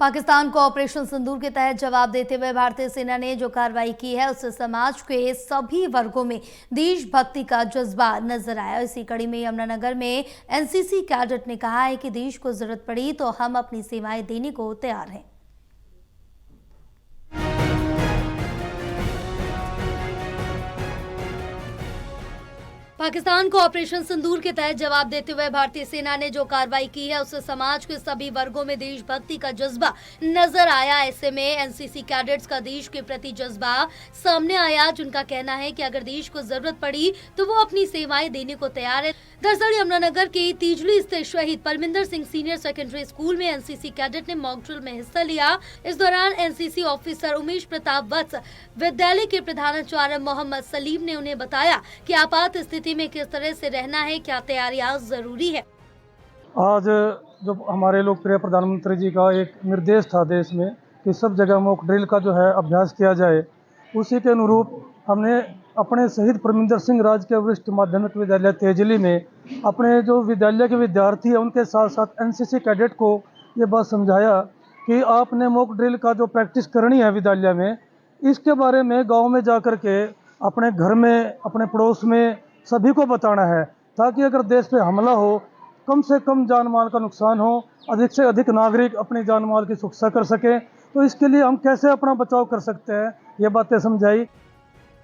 पाकिस्तान को ऑपरेशन सिंदूर के तहत जवाब देते हुए भारतीय सेना ने जो कार्रवाई की है उससे समाज के सभी वर्गों में देशभक्ति का जज्बा नजर आया। इसी कड़ी में यमुनानगर में एनसीसी कैडेट ने कहा है कि देश को जरूरत पड़ी तो हम अपनी सेवाएं देने को तैयार हैं। पाकिस्तान को ऑपरेशन सिंदूर के तहत जवाब देते हुए भारतीय सेना ने जो कार्रवाई की है उससे समाज के सभी वर्गों में देशभक्ति का जज्बा नजर आया। ऐसे में एनसीसी कैडेट्स का देश के प्रति जज्बा सामने आया, जिनका कहना है कि अगर देश को जरूरत पड़ी तो वो अपनी सेवाएं देने को तैयार है। दरअसल यमुनानगर के तीजली स्थित शहीद Parminder Singh senior secondary school में एनसीसी कैडेट ने मॉक ड्रिल में हिस्सा लिया। इस दौरान एनसीसी ऑफिसर उमेश प्रताप वत्स, विद्यालय के प्रधानाचार्य मोहम्मद सलीम ने उन्हें बताया कि आपात स्थिति में किस तरह से रहना है, क्या तैयारियां जरूरी है। आज जो हमारे लोकप्रिय प्रधानमंत्री जी का एक निर्देश था देश में कि सब जगह मॉक ड्रिल का जो है अभ्यास किया जाए, उसी के अनुरूप हमने अपने शहीद परमिंदर सिंह राजकीय वरिष्ठ माध्यमिक विद्यालय तेजली में अपने जो विद्यालय के विद्यार्थी हैं उनके साथ साथ एनसीसी कैडेट को ये बात समझाया कि आपने मॉक ड्रिल का जो प्रैक्टिस करनी है विद्यालय में, इसके बारे में गाँव में जा कर के अपने घर में, अपने पड़ोस में सभी को बताना है, ताकि अगर देश पे हमला हो कम से कम जान माल का नुकसान हो, अधिक से अधिक नागरिक अपनी जान माल की सुरक्षा कर सके। तो इसके लिए हम कैसे अपना बचाव कर सकते हैं, ये बातें समझाई।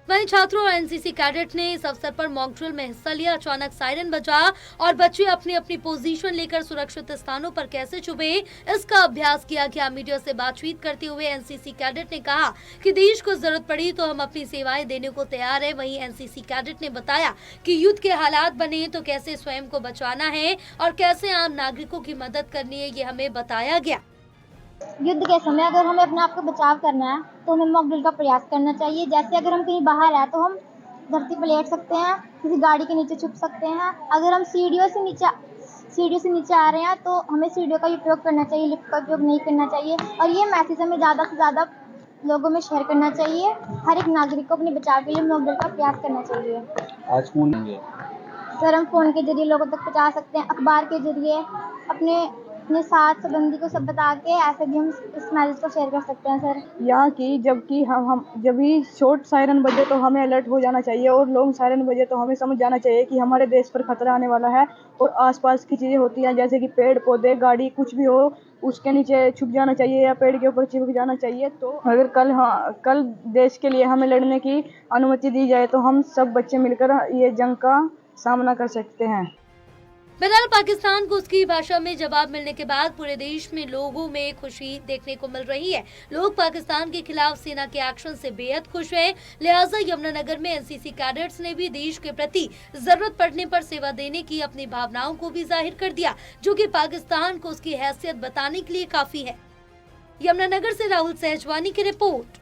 वहीं छात्रों और एनसीसी कैडेट ने इस अवसर पर मॉक ड्रिल में हिस्सा लिया। अचानक सायरन बजा और बच्चे अपनी अपनी पोजीशन लेकर सुरक्षित स्थानों पर कैसे छुपे, इसका अभ्यास किया गया। मीडिया से बातचीत करते हुए एनसीसी कैडेट ने कहा कि देश को जरूरत पड़ी तो हम अपनी सेवाएं देने को तैयार है। वहीं एनसीसी कैडेट ने बताया कि युद्ध के हालात बने तो कैसे स्वयं को बचाना है और कैसे आम नागरिकों की मदद करनी है, ये हमें बताया गया। युद्ध के समय अगर हमें अपने आप को बचाव करना है तो हमें मॉक ड्रिल का प्रयास करना चाहिए। जैसे अगर हम कहीं बाहर हैं तो हम धरती पर लेट सकते हैं, किसी गाड़ी के नीचे छुप सकते हैं। अगर हम सीढ़ियों से नीचे आ रहे हैं तो हमें सीढ़ियों का उपयोग करना चाहिए, लिफ्ट का उपयोग नहीं करना चाहिए। और ये मैसेज हमें ज़्यादा से ज़्यादा लोगों में शेयर करना चाहिए। हर एक नागरिक को अपने बचाव के लिए मॉक ड्रिल का प्रयास करना चाहिए। आज फोन सर, हम फ़ोन के जरिए लोगों तक पहुँचा सकते हैं, अखबार के जरिए अपने साथ संबंधी को सब बता के ऐसे भी हम इस मैसेज को शेयर कर सकते हैं। सर, यहाँ की जब भी शॉर्ट सायरन बजे तो हमें अलर्ट हो जाना चाहिए और लॉन्ग सायरन बजे तो हमें समझ जाना चाहिए कि हमारे देश पर खतरा आने वाला है। और आसपास की चीज़ें होती हैं जैसे कि पेड़ पौधे, गाड़ी, कुछ भी हो उसके नीचे छुप जाना चाहिए या पेड़ के ऊपर चिपक जाना चाहिए। तो अगर कल देश के लिए हमें लड़ने की अनुमति दी जाए तो हम सब बच्चे मिलकर ये जंग का सामना कर सकते हैं। बहरहाल पाकिस्तान को उसकी भाषा में जवाब मिलने के बाद पूरे देश में लोगों में खुशी देखने को मिल रही है। लोग पाकिस्तान के खिलाफ सेना के एक्शन से बेहद खुश हैं। लिहाजा यमुनानगर में एनसीसी कैडेट्स ने भी देश के प्रति जरूरत पड़ने पर सेवा देने की अपनी भावनाओं को भी जाहिर कर दिया, जो कि पाकिस्तान को उसकी हैसियत बताने के लिए काफी है। यमुनानगर से राहुल सहजवानी की रिपोर्ट।